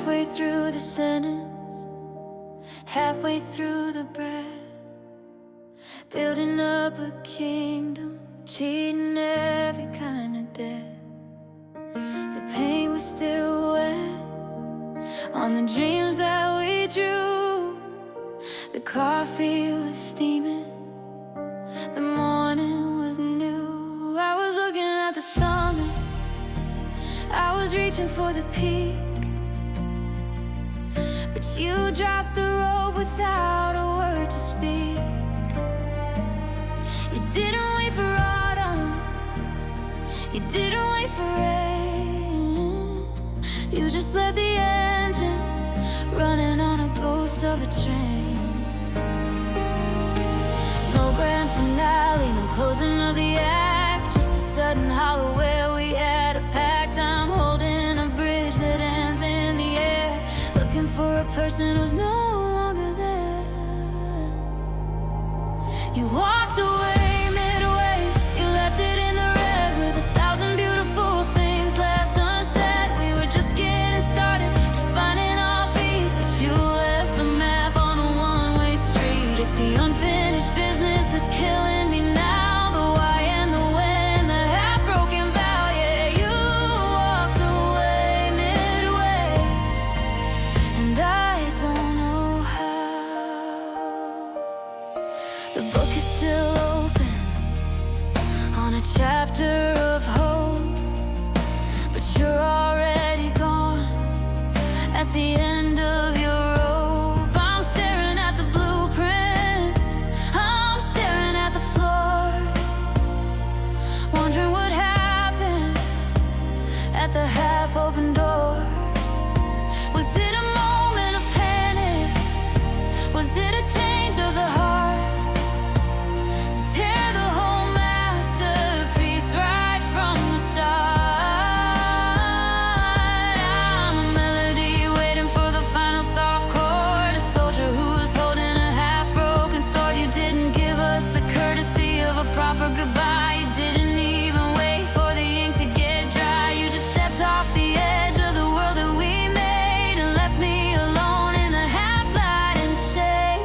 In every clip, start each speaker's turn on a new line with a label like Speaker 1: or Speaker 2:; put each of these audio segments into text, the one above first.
Speaker 1: Halfway through the sentence, halfway through the breath, building up a kingdom, cheating every kind of death. The pain was still wet on the dreams that we drew. The coffee was steaming, the morning was new. I was looking at the summit, I was reaching for the peak, but you dropped the rope without a word to speak. You didn't wait for autumn, you didn't wait for rain. You just let the engine running on a ghost of a train. No grand finale, no closing of the act, just a sudden hollow where we had a pact. I'm holding a bridge that ends in the air, looking for a person who's no longer there. You walked away midway, you left it in the red with 1,000 beautiful things left unsaid. We were just getting started, just finding our feet, but you left the map on a one-way street. It's the unfinished business that's killing me now, the why and the when, the half-broken vow. Yeah, you walked away midway, and I don't know how. The book is still open on a chapter of hope, but you're already gone at the end of your rope. I'm staring at the blueprint, I'm staring at the floor, wondering what happened at the half-open door. Was it a moment of panic? Was it a change of the heart to tear the whole masterpiece right from the start? I'm a melody waiting for the final soft chord, a soldier who was holding a half-broken sword. You didn't give us the courtesy of a proper goodbye, you didn't even wait for the ink to get dry. You just stepped off the edge of the world that we made and left me alone in the half-light and shade.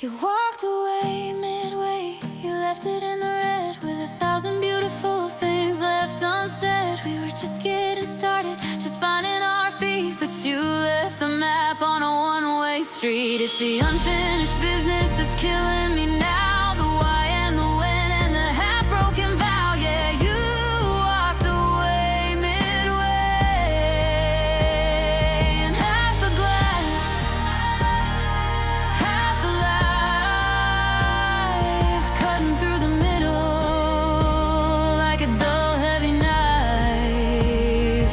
Speaker 1: You walked away midway, you left it in the red with 1,000 beautiful things left unsaid. We were just getting started, just finding our feet, but you left the map on a one-way street. It's the unfinished business that's killing me now, the why and the when and the half-broken vow. Yeah, you walked away midway, and half a glass, half a life, cutting through the middle like a dull, heavy knife.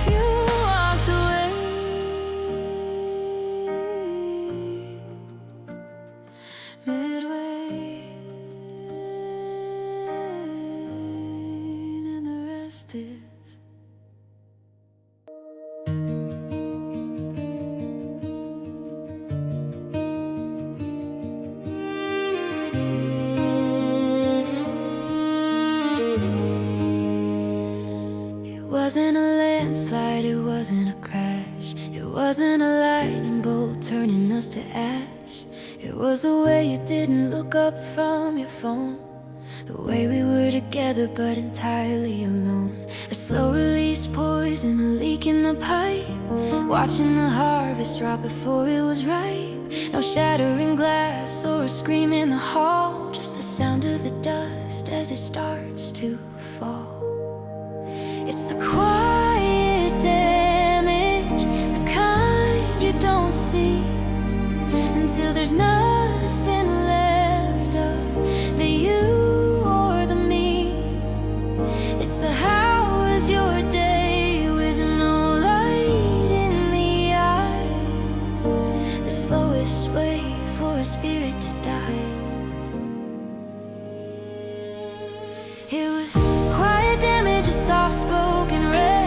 Speaker 1: You walked away midway, and the rest is It wasn't a landslide, it wasn't a crash, it wasn't a lightning bolt turning us to ash. It was the way you didn't look up from your phone, the way we were together but entirely alone. A slow release poison, a leak in the pipe, watching the harvest rot before it was ripe. No shattering glass or a scream in the hall, just the sound of the dust as it starts to fall. It's the quiet damage, the kind you don't see until there's nothing left of the you or the me. It's the how was your day with no light in the eye, the slowest way for a spirit to die. It was quiet damage, a soft-spoken red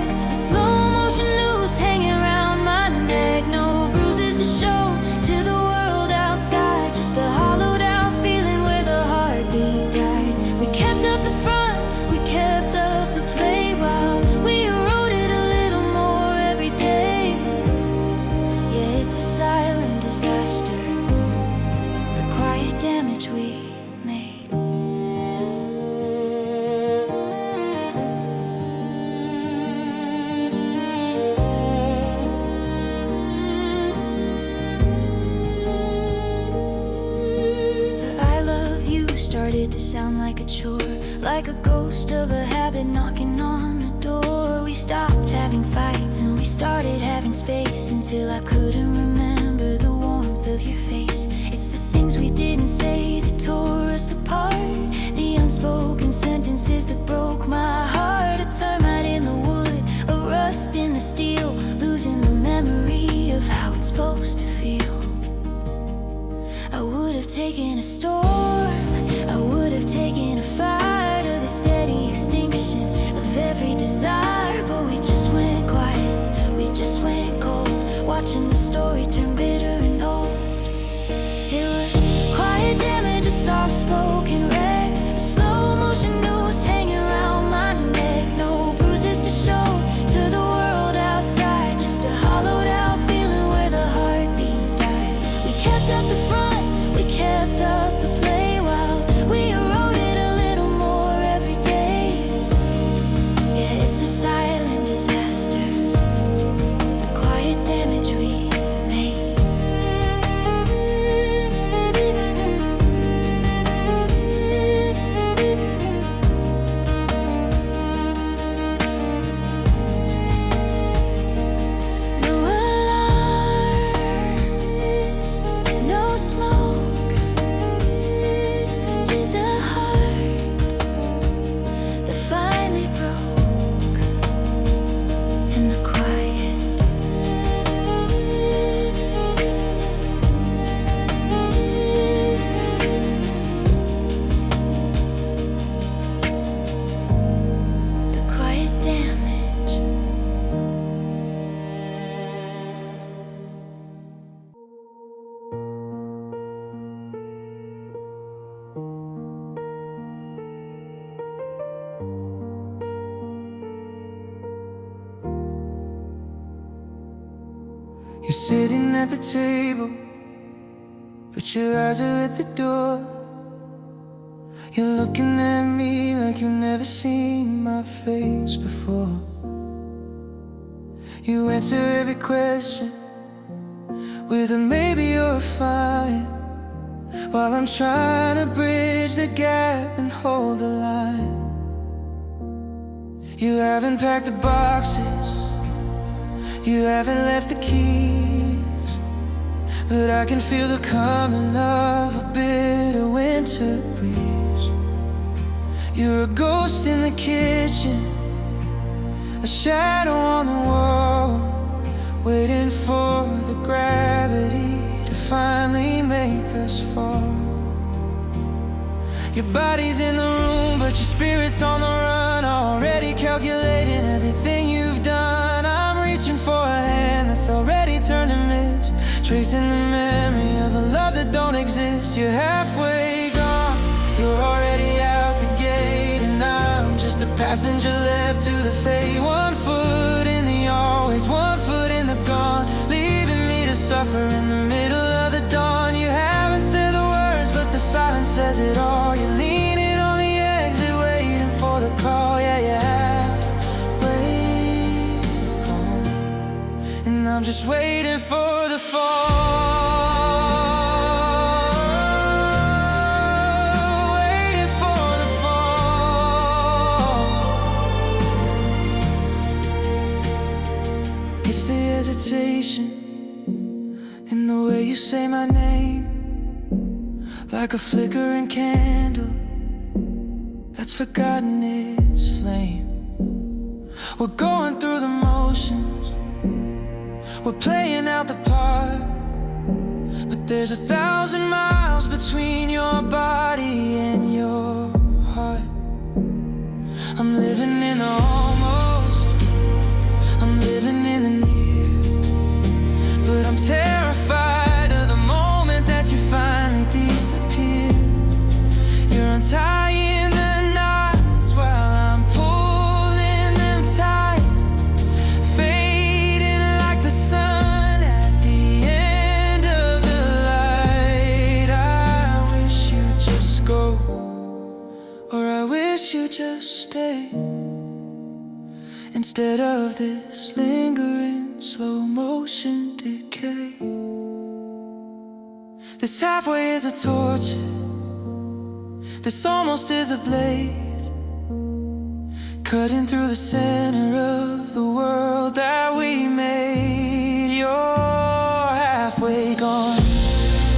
Speaker 1: started to sound like a chore, like a ghost of a habit knocking on the door. We stopped having fights and we started having space, until I couldn't remember the warmth of your face. It's the things we didn't say that tore us apart, the unspoken sentences that broke my heart. A termite in the wood, a rust in the steel, losing the memory of how it's supposed to feel. I would have taken a storm, I would have taken a fire to the steady extinction of every desire. But we just went quiet, we just went cold, watching the story turn bitter and old. It was quiet damage, a soft-spoken wreck, a slow-motion noose hanging around my neck. No bruises to show to the world outside, just a hollowed-out feeling where the heartbeat died. We kept up the front, we kept up the play, while we eroded a little more every day. Yeah, it's a silent disaster, the quiet damage we made. No alarms, no smoke, just a heart that finally broke in the quiet. The quiet damage.
Speaker 2: You're sitting at the table, but your eyes are at the door. You're looking at me like you've never seen my face before. You answer every question with a maybe or a fine, while I'm trying to bridge the gap and hold the line. You haven't packed the boxes, you haven't left the keys, but I can feel the coming of a bitter winter breeze. You're a ghost in the kitchen, a shadow on the wall, waiting for the gravity to finally make us fall. Your body's in the room, but your spirit's on the run, already calculating everything you've done. I'm reaching for a hand that's already turned to mist, tracing the memory of a love that don't exist. You're halfway gone, you're already out the gate, and I'm just a passenger left to the fate. 1 foot in the always, 1 foot in the gone, leaving me to suffer in the middle of the dawn. You haven't said the words, but the silence says it all. You're leaning on the exit, waiting for the call. Yeah, yeah, wait on, and I'm just waiting for the fall. Waiting for the fall. It's the hesitation in the way you say my name, like a flickering candle that's forgotten its flame. We're going through the motions, we're playing out the part, but there's 1,000 miles between your body and your heart. I'm living in the almost, I'm living in the near, but I'm terrified of the moment that you finally disappear. You're untying the knots while I'm pulling them tight, fading like the sun at the end of the light. I wish you'd just go, or I wish you'd just stay, instead of this lingering slow motion decay. This halfway is a torture, This almost is a blade, cutting through the center of the world that we made. You're halfway gone,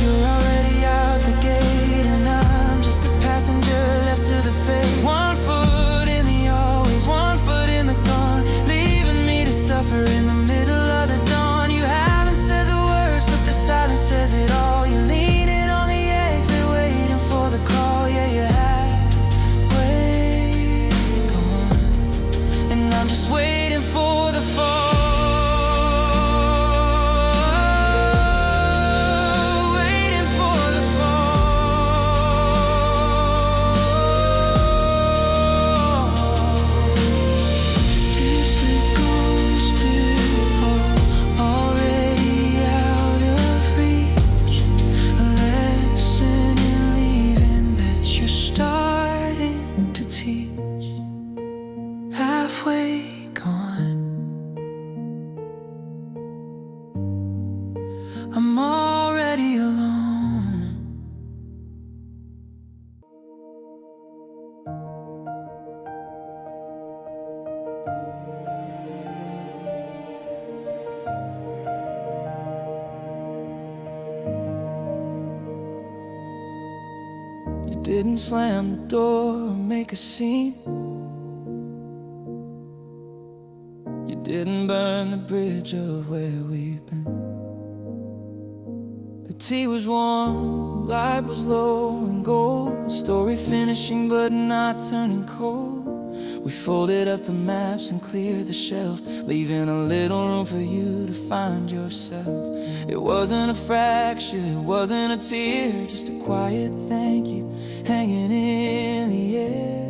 Speaker 2: you're already out the gate, and I'm just a passenger left to the fate. 1 foot in the always, 1 foot in the gone, leaving me to suffer in the middle of the dawn. You haven't said the words, but the silence says it all. You're leaning on the exit, waiting for the call. Yeah, you're halfway gone, and I'm just waiting for the fall. Halfway gone, I'm already alone. You didn't slam the door or make a scene. You didn't burn the bridge of where we've been. The tea was warm, the light was low and gold, the story finishing but not turning cold. We folded up the maps and cleared the shelf, leaving a little room for you to find yourself. It wasn't a fracture, it wasn't a tear, just a quiet thank you hanging in the air.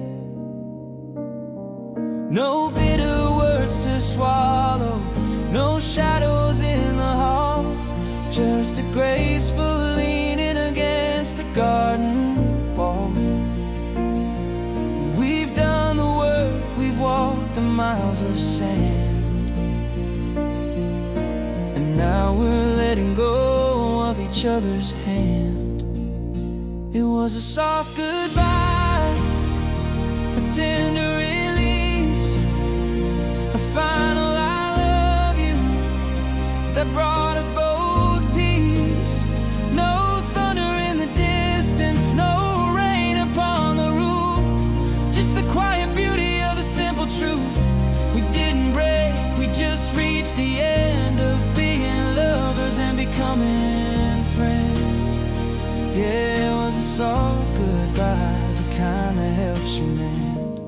Speaker 2: No bitter words to swallow, no shadows in the hall, just a graceful leaning against the garden wall. We've done the work, we've walked the miles of sand, and now we're letting go of each other's hand. It was a soft goodbye, a tender release, a final I love you that brought us both peace. No thunder in the distance, no rain upon the roof, just the quiet beauty of the simple truth. We didn't break, we just reached the end of being lovers and becoming friends. Yeah, it was a soft goodbye, the kind that helps you mend.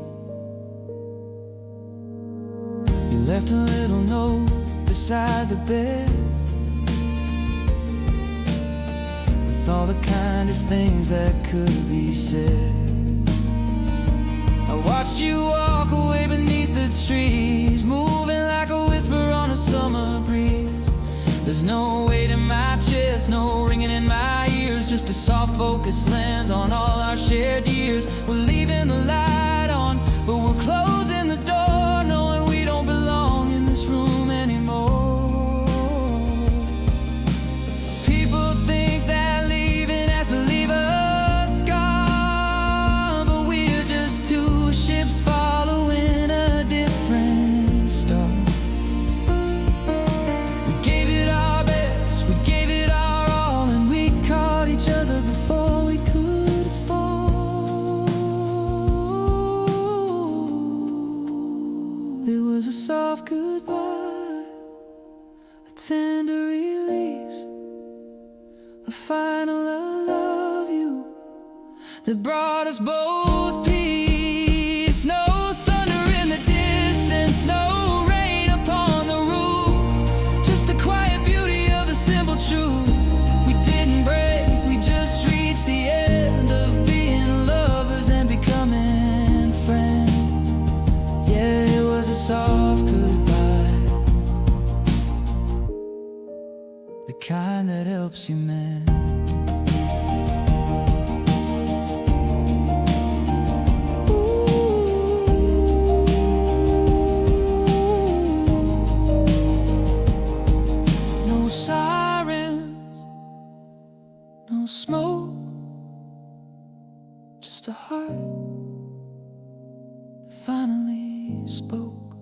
Speaker 2: You left a little note beside the bed with all the kindest things that could be said. I watched you walk away beneath the trees, moving like a whisper on a summer breeze. There's no weight in my chest, no ringing in my ears, just a soft focus lens on all our shared years. We're leaving the light on, but we're closing the door, knowing we don't belong in this room anymore. People think that leaving has to leave a scar, but we're just two ships following a different star. We gave it our best, we gave it our all, and we caught each other before we could fall. It was a soft goodbye, a tender release, a final I love you that brought us both peace. No thunder in the distance, no rain upon the roof, just the quiet beauty of the simple truth. We didn't break, we just reached the end of being lovers and becoming friends. Yeah, it was a soft goodbye, the kind that helps you mend. No sirens, no smoke, just just a heart that finally spoke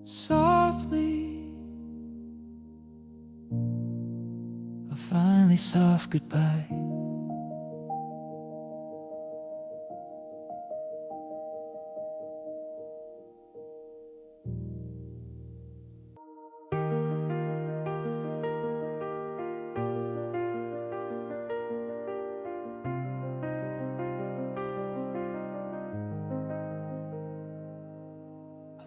Speaker 2: softly, a finally soft goodbye.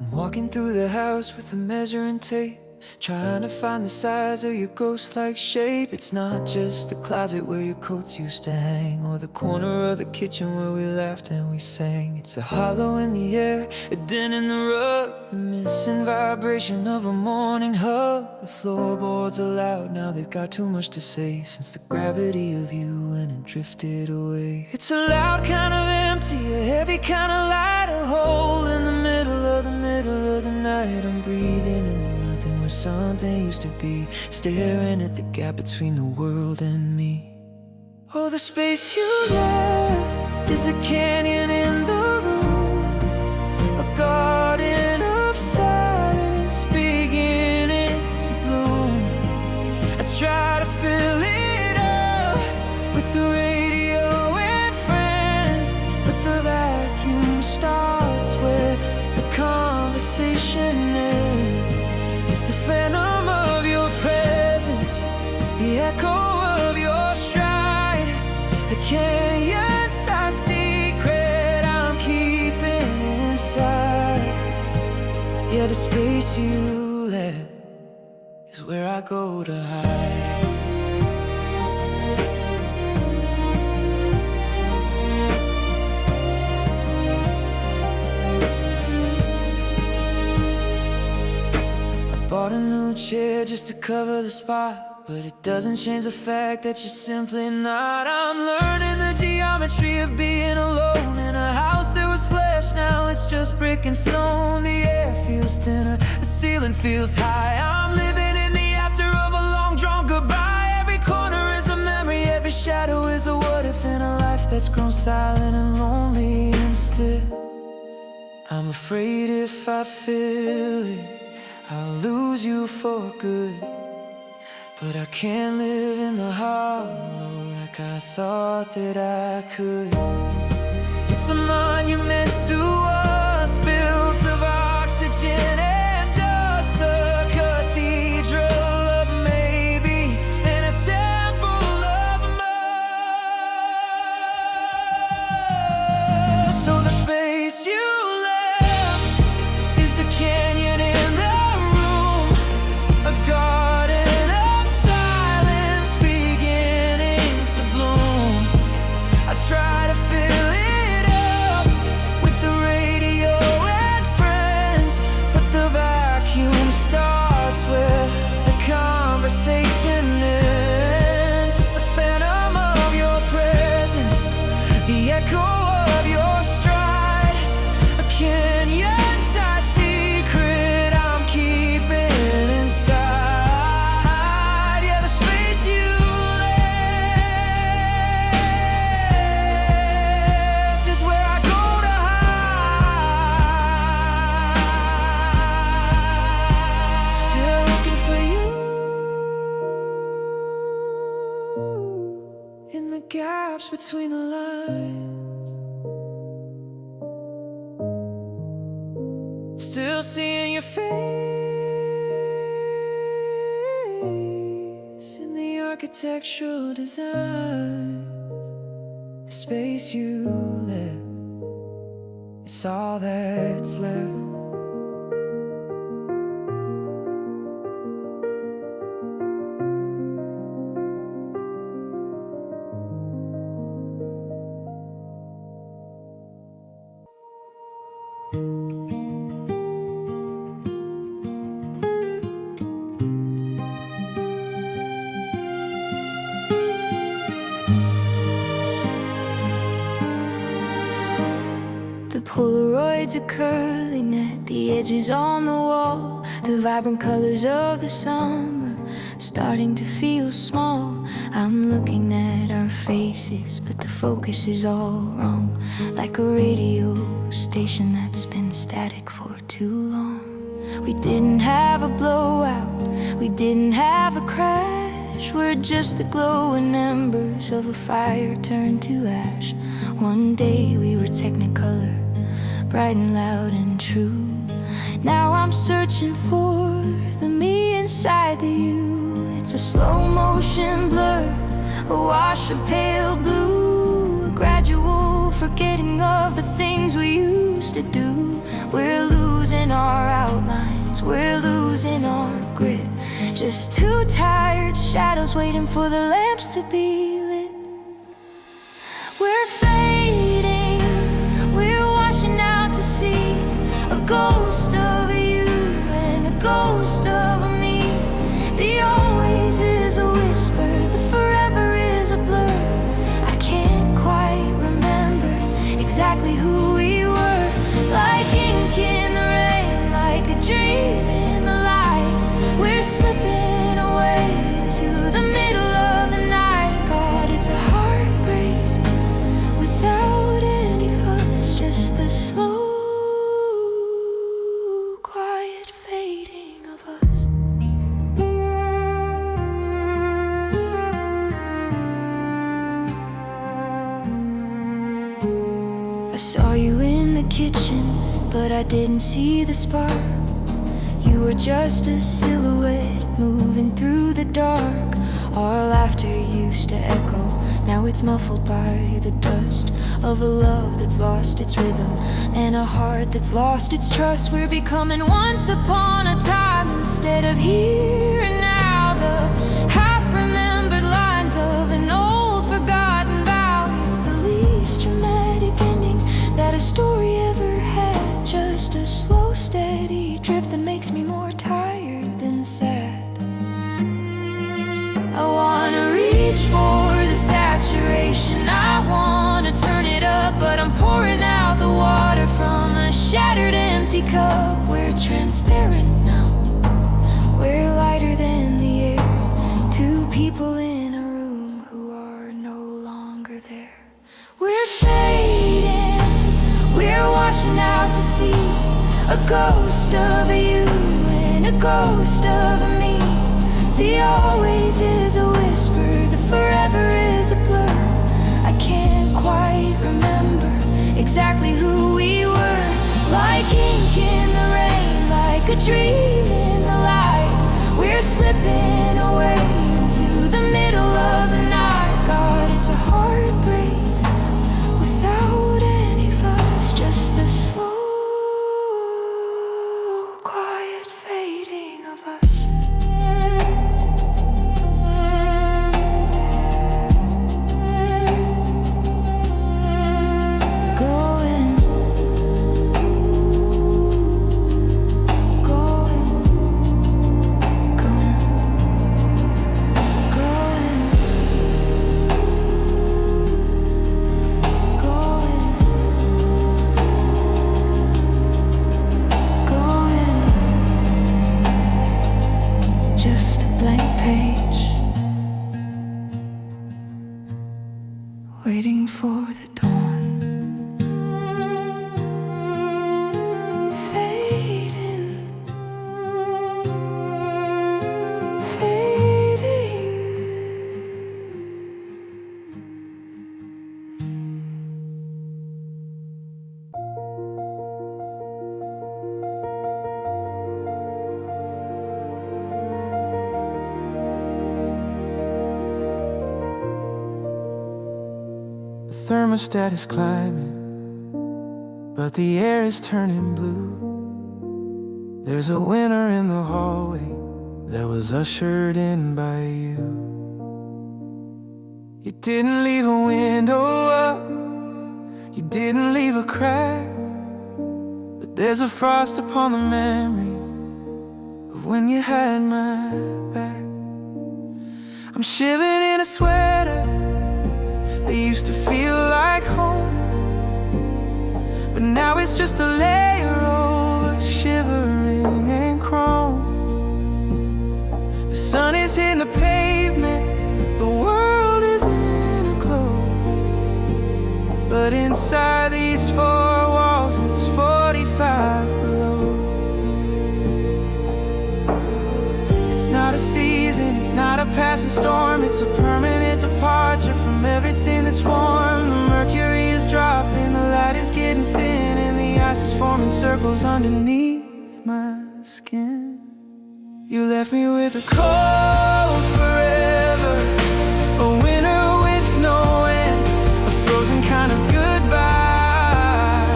Speaker 2: I'm walking through the house with a measuring tape, trying to find the size of your ghost-like shape. It's not just the closet where your coats used to hang, or the corner of the kitchen where we laughed and we sang. It's a hollow in the air, a dent in the rug, the missing vibration of a morning hug. The floorboards are loud, now they've got too much to say, since the gravity of you went and drifted away. It's a loud kind of empty, a heavy kind of light, a hole in the middle of the night. I'm breathing into nothing where something used to be, staring at the gap between the world and me. Oh, the space you left is a canyon in the room, a garden of silence beginning to bloom. I try to fill it up with the radio and friends, but the vacuum starts where the conversation ends. It's the phantom of your presence, the echo of your stride, a canyon-sized secret I'm keeping inside. Yeah, the space you left is where I go to hide. Bought a new chair just to cover the spot, but it doesn't change the fact that you're simply not. I'm learning the geometry of being alone in a house that was flesh, now it's just brick and stone. The air feels thinner, the ceiling feels high. I'm living in the after of a long drawn goodbye. Every corner is a memory, every shadow is a what if, in a life that's grown silent and lonely instead. I'm afraid if I feel it, I'll lose you for good. But I can't live in the hollow like I thought that I could. It's a monument to us, built of oxygen and dust, a cathedral of maybe, and a temple of must. So the space you left is a canyon in the garden of silence beginning to bloom. I try to fill it up with the radio and friends, but the vacuum starts where the conversation ends. It's the phantom of your presence, the echo of your stride, a canyon-sized secret I'm keeping inside. Yeah, the space you left is where I go to hide. Still looking for you in the gaps between the lines. Still seeing your face in the architectural designs. The space you left, it's all that's left.
Speaker 1: The Polaroids are curling at the edges on the wall, the vibrant colors of the summer starting to feel small. I'm looking at our faces, but the focus is all wrong. Like a radio station that's been static for too long. We didn't have a blowout, we didn't have a crash. We're just the glowing embers of a fire turned to ash. One day we were technicolor, bright and loud and true. Now I'm searching for the me inside the you. It's a slow motion blur, a wash of pale blue, a gradual forgetting of the things we used to do. We're losing our outlines, we're losing our grit. Just two tired shadows waiting for the lamps to be lit. We're fading, we're washing out to sea, a ghost of you and a ghost of me. The always is a whisper, the forever is a blur. I can't quite remember exactly who we were. Like ink in the rain, like a dream in the light. We're slipping away into the middle of the night. God, it's a heartbreak without any fuss, just the slow fading of us. I saw you in the kitchen, but I didn't see the spark. You were just a silhouette moving through the dark. Our laughter used to echo, now it's muffled by the dust of a love that's lost its rhythm and a heart that's lost its trust. We're becoming once upon a time instead of here and now. The half-remembered lines of an old forgotten vow. It's the least dramatic ending that a story ever had. Just a slow, steady drift that makes me more tired than sad. I wanna reach for the saturation, I wanna turn it up, but I'm pouring out the water from a shattered empty cup. We're transparent now, we're lighter than the air. Two people in a room who are no longer there. We're fading, we're washing out to sea, a ghost of you and a ghost of me. The always is a whisper, the forever is a blur. I can't quite remember exactly who we were. Like ink in the rain, like a dream in the light. We're slipping away into the middle of the night. God, it's a heartbreak without any fuss, just the slow, quiet fading of us. Waiting for the dawn, fading, fading.
Speaker 2: The thermostat is climbing, but the air is turning blue. There's a winter in the hallway that was ushered in by you. You didn't leave a window up, you didn't leave a crack, but there's a frost upon the memory of when you had my back. I'm shivering in a sweater that used to feel like home, but now it's just a layer over shivering and chrome. The sun is here in the pavement. The world is in a glow, but inside these four walls it's 45 below. It's not a season, it's not a passing storm. It's a permanent departure from everything that's warm. The mercury is dropping, the light is getting thin, and the ice is forming circles underneath my skin. You left me with a cold forever, a winter with no end, a frozen kind of goodbye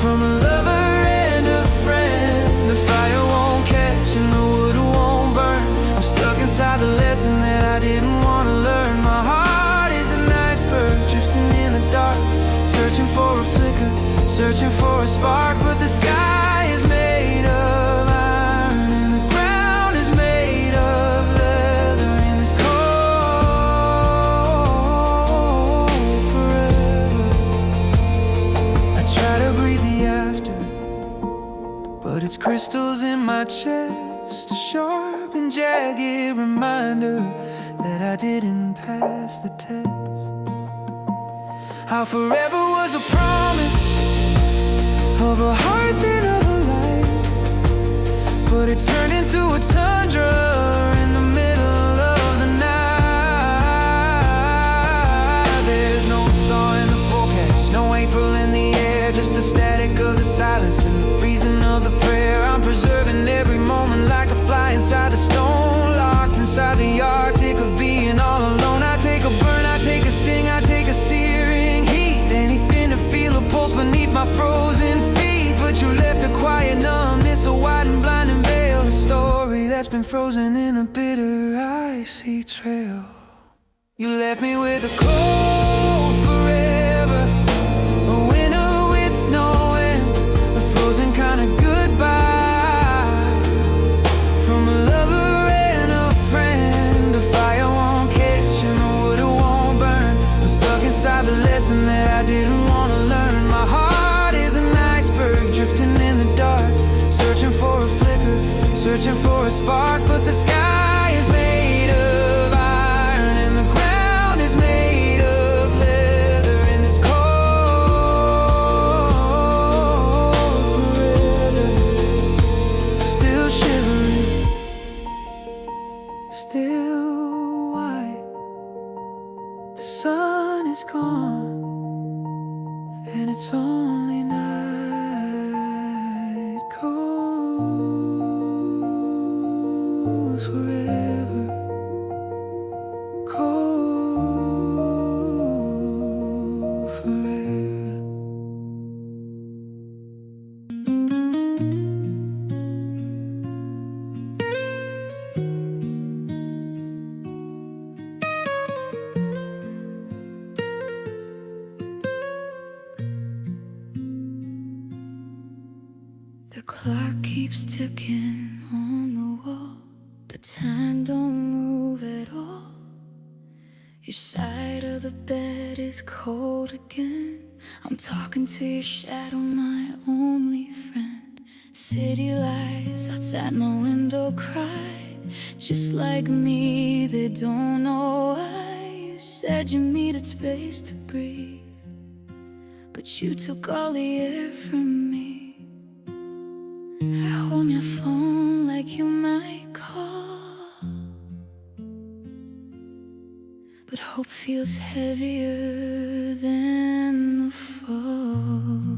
Speaker 2: from a lover and a friend. The fire won't catch and the wood won't burn. I'm stuck inside the lesson that I didn't want to learn. My heart is an iceberg drifting in the dark, searching for a flicker, searching for a spark. But the sky is made of iron and the ground is made of leather, and this cold forever. I try to breathe the after, but it's crystals in my chest, a sharp and jagged reminder that I didn't pass the test. How forever was a promise of a heart then of a light, but it turned into a tundra in the middle of the night. There's no thaw in the forecast, no April in the air, just the static of the silence and the freezing of the prayer. I'm preserving every moment like a fly inside the stone, locked inside the Arctic of being all alone. I take a burn, I take a sting, I take a searing heat, anything to feel a pulse beneath my frozen feet. But you left a quiet numbness, a wide and blinding veil, a story that's been frozen in a bitter icy trail. You left me with a cold forever, a winter with no end, a frozen kind of goodbye from a lover and a friend. The fire won't catch and the wood won't burn. I'm stuck inside the lesson that I didn't want to learn. My heart is an iceberg drifting in the dark, searching for a flicker, searching for a spark. But the sky is made of iron and the ground is made of leather, and this cold forever. Still shivering, still white. The sun is gone and it's only night. Cold forever, cold forever.
Speaker 1: The clock keeps ticking on the wall, but time don't move at all. Your side of the bed is cold again. I'm talking to your shadow, my only friend. City lights outside my window cry, just like me, they don't know why. You said you needed space to breathe, but you took all the air from me. I hold my phone like you might call, but hope feels heavier than the fall.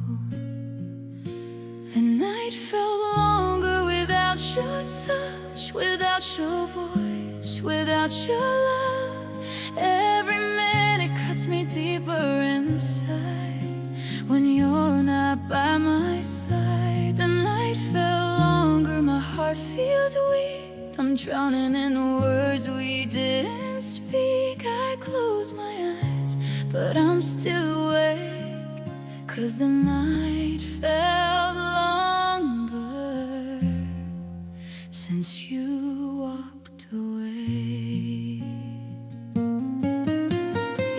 Speaker 1: The night felt longer without your touch, without your voice, without your love. Every minute cuts me deeper inside when you're not by my side. The night felt longer, my heart feels weak. I'm drowning in the words we didn't speak. I close my eyes, but I'm still awake, 'cause the night felt longer since you walked away.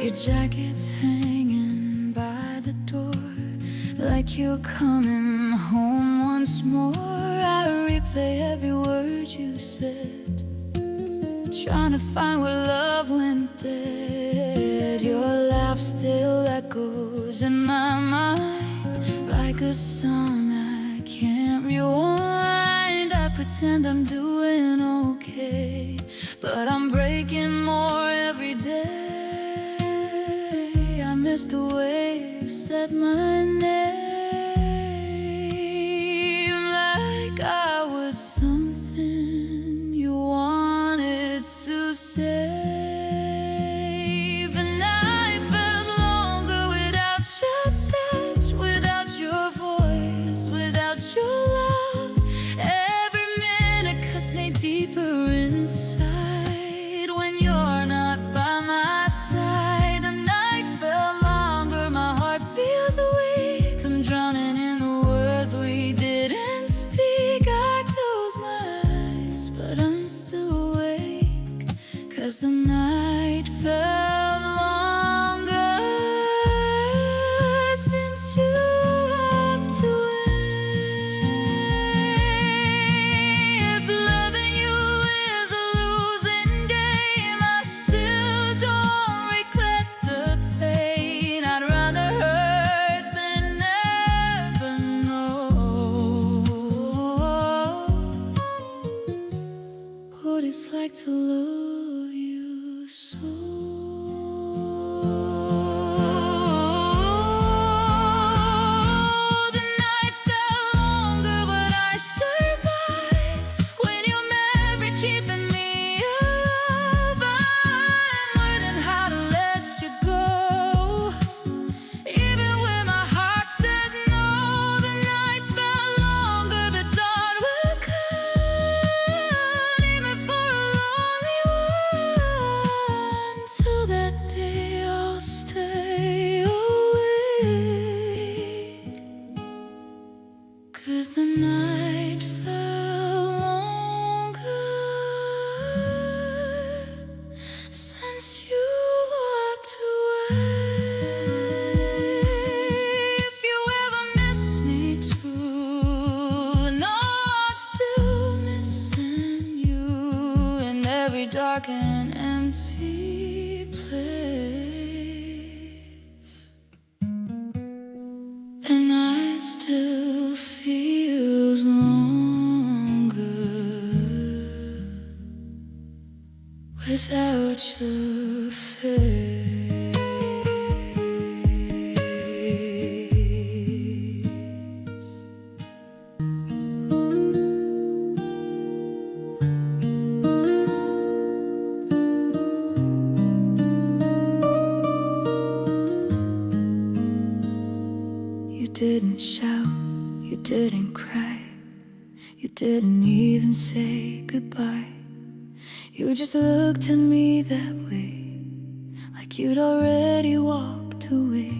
Speaker 1: Your jacket's hanging by the door, like you're coming home once more. I replay every word you said, trying to find where love went dead. Your laugh still echoes in my mind like a song I can't rewind. I pretend I'm doing okay, but I'm breaking more every day. I miss the way you said my name, like I was something you wanted to save. And I felt longer without your touch, without your voice, without your love. Every minute cuts me deeper inside when you're not by my side. The night felt longer, my heart feels weak. I'm drowning in the words we didn't speak. I close my eyes, but I'm still awake, 'cause the night felt longer since you walked away. If loving you is a losing game, I still don't regret the pain. I'd rather hurt than never know what it's like to love you so. The night felt longer, but I survived. When your memory keeping me alive, I'm learning how to let you go, even when my heart says no. The night felt longer, the dawn will come, even for a lonely one. Till that day I'll stay awake, 'cause the night felt longer since you walked away. If you ever miss me too, no, I'm still missing you in every dark and empty place. The night still feels longer without your face. You didn't shout, you didn't cry, you didn't even say goodbye. You just looked at me that way, like you'd already walked away.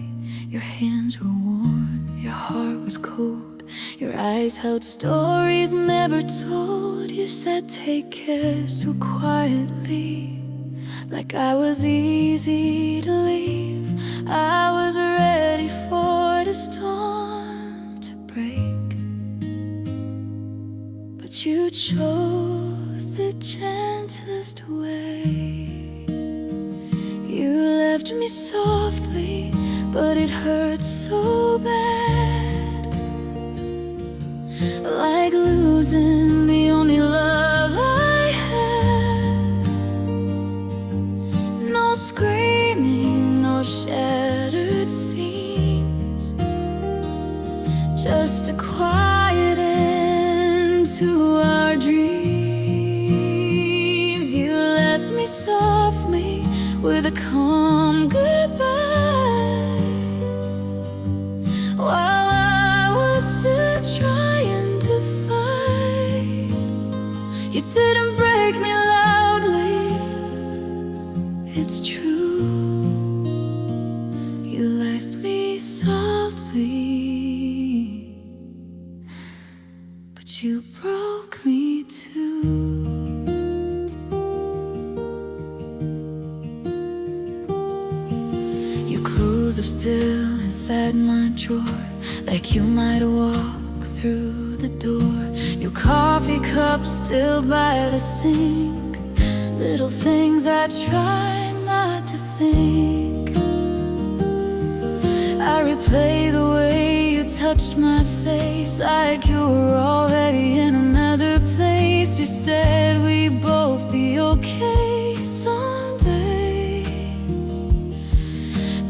Speaker 1: Your hands were warm, your heart was cold, your eyes held stories never told. You said take care so quietly, like I was easy to leave. I was ready for the storm to break, but you chose the gentlest way. You left me softly, but it hurt so bad, like losing the only love I had. No screaming, no shattered scenes, just a quiet end to our dreams. You left me softly with a calm goodbye, while I was still trying to fight. You didn't break me loudly, it's true. You left me softly, but you broke me too. Your clothes are still inside my drawer, like you might walk through the door. Your coffee cup still by the sink, Little things I try not to think. I replay the way you touched my face, like you were already in another place. You said we'd both be okay someday,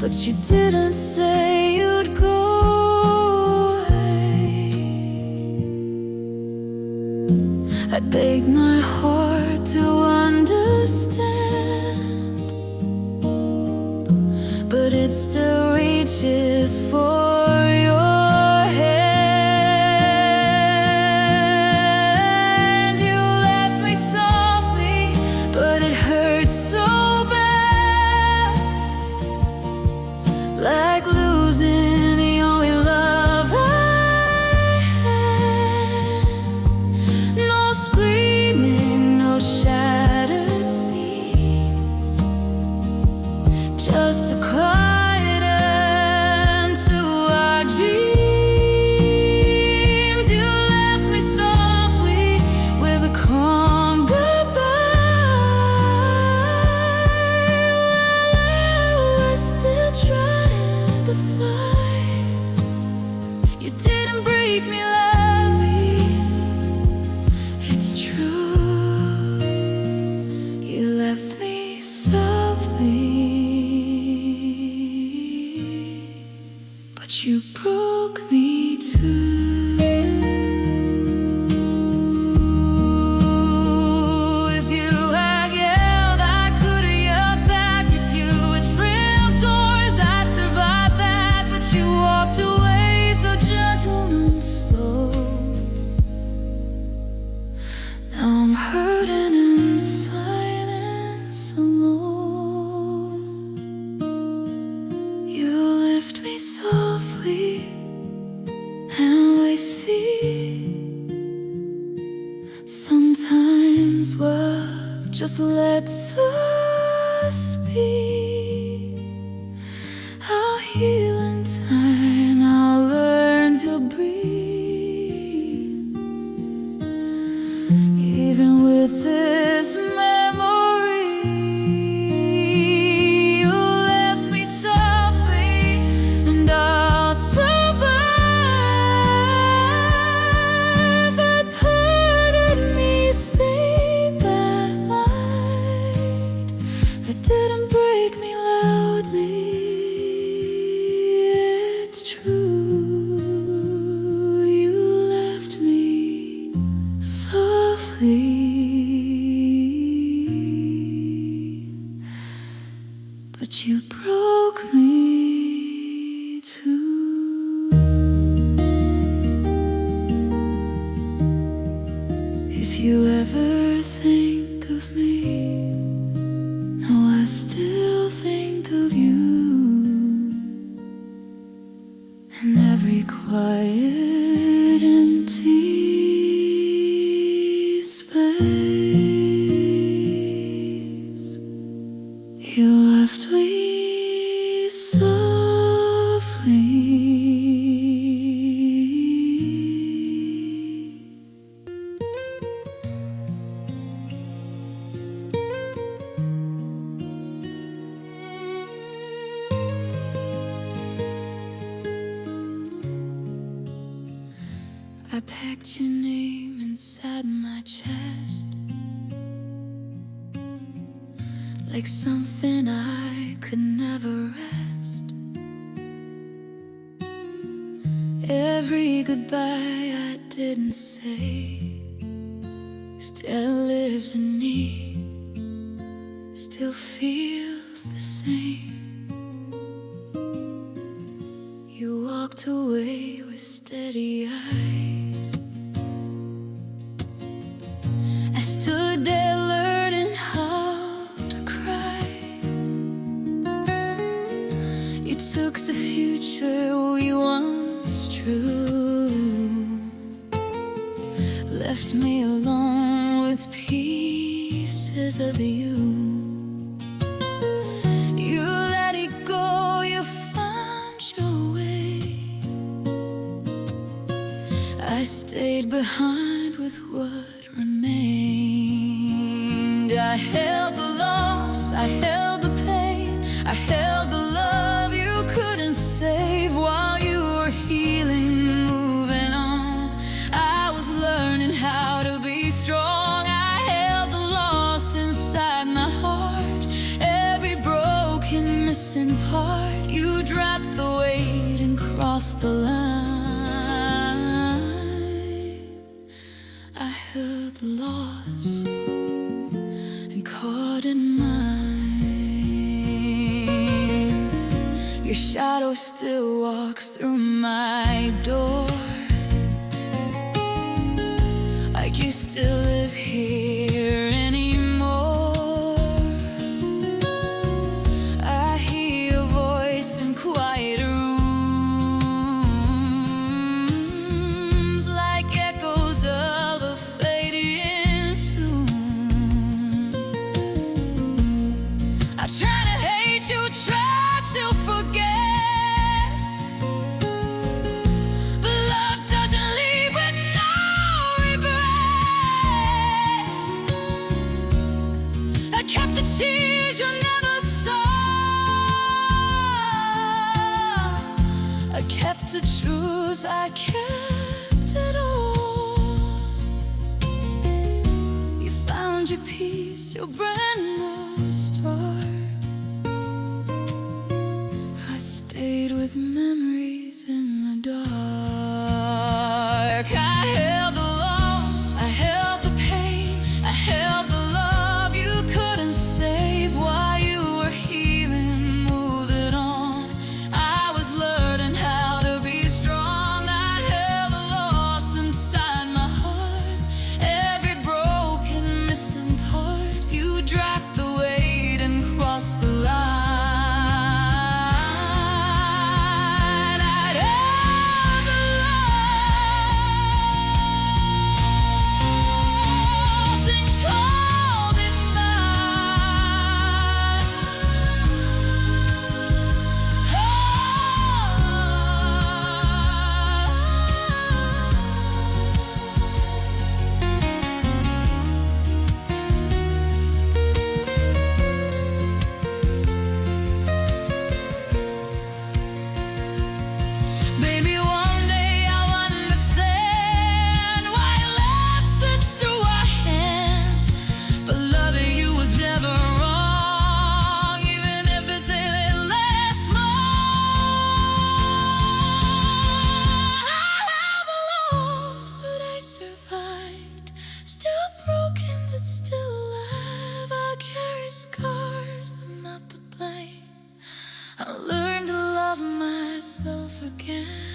Speaker 1: but you didn't say you'd go away. I begged my heart to understand, but it still reaches for your hand. You left me softly, but it hurts so bad, like losing the only love I had. No screaming, no shattered scenes, just a quiet end to our dreams. You left me softly with a calm goodbye, while I was still trying to fly. You didn't break me loudly, it's true. You left me softly, but you broke me too. If you had yelled, I could have yelled back. If you had trimmed doors, I'd survive that. But you walked away so gentle and slow. Now I'm hurting inside and so alone. You lift me softly, and we see sometimes love just lets us be. I'll heal in time, I'll learn to breathe, even with this memory. You left me softly, and I'll survive. But part of me stayed that night. It didn't break me loudly, it's true. You left me softly, but you broke me too. If you ever think of me, no, I still think of you. In every quiet, empty space, you left me softly. I packed your name inside my chest, like something I could never rest. Every goodbye I didn't say still lives in me, still feels the same. You walked away with steady eyes. I stood there learning how to cry. You took the future we once drew, left me alone with pieces of you. You let it go, you found your way. I stayed behind with what remained, I held the loss, I held the pain, I held the love you couldn't save. While you were healing, moving on, I was learning how to be strong. I held the loss inside my heart, every broken, missing part. You dropped the weight and crossed the line. I held the loss and caught in mine. Your shadow still walks through my door, like you still live here anymore. I hear your voice in quiet rooms, like echoes of a fading tune. I try to hate you, try to forget, but love doesn't leave with no regret. I kept the tears you never saw, I kept the truth, I kept it all. You found your peace, your brand new start. I stayed with memories in the dark. I held the loss, I held the pain, I held the love you couldn't save. While you were healing, moving on, I was learning how to be strong. I held the loss inside my heart, every broken, missing part. You dropped the weight and crossed the line. I'd held the loss and called it mine. Baby, one day I'll understand why love slips through our hands. But loving you was never wrong, even if it didn't last long. I held the loss, but I survived. Still broken, but still alive. I carry scars, but not the blame. I learned to love myself again.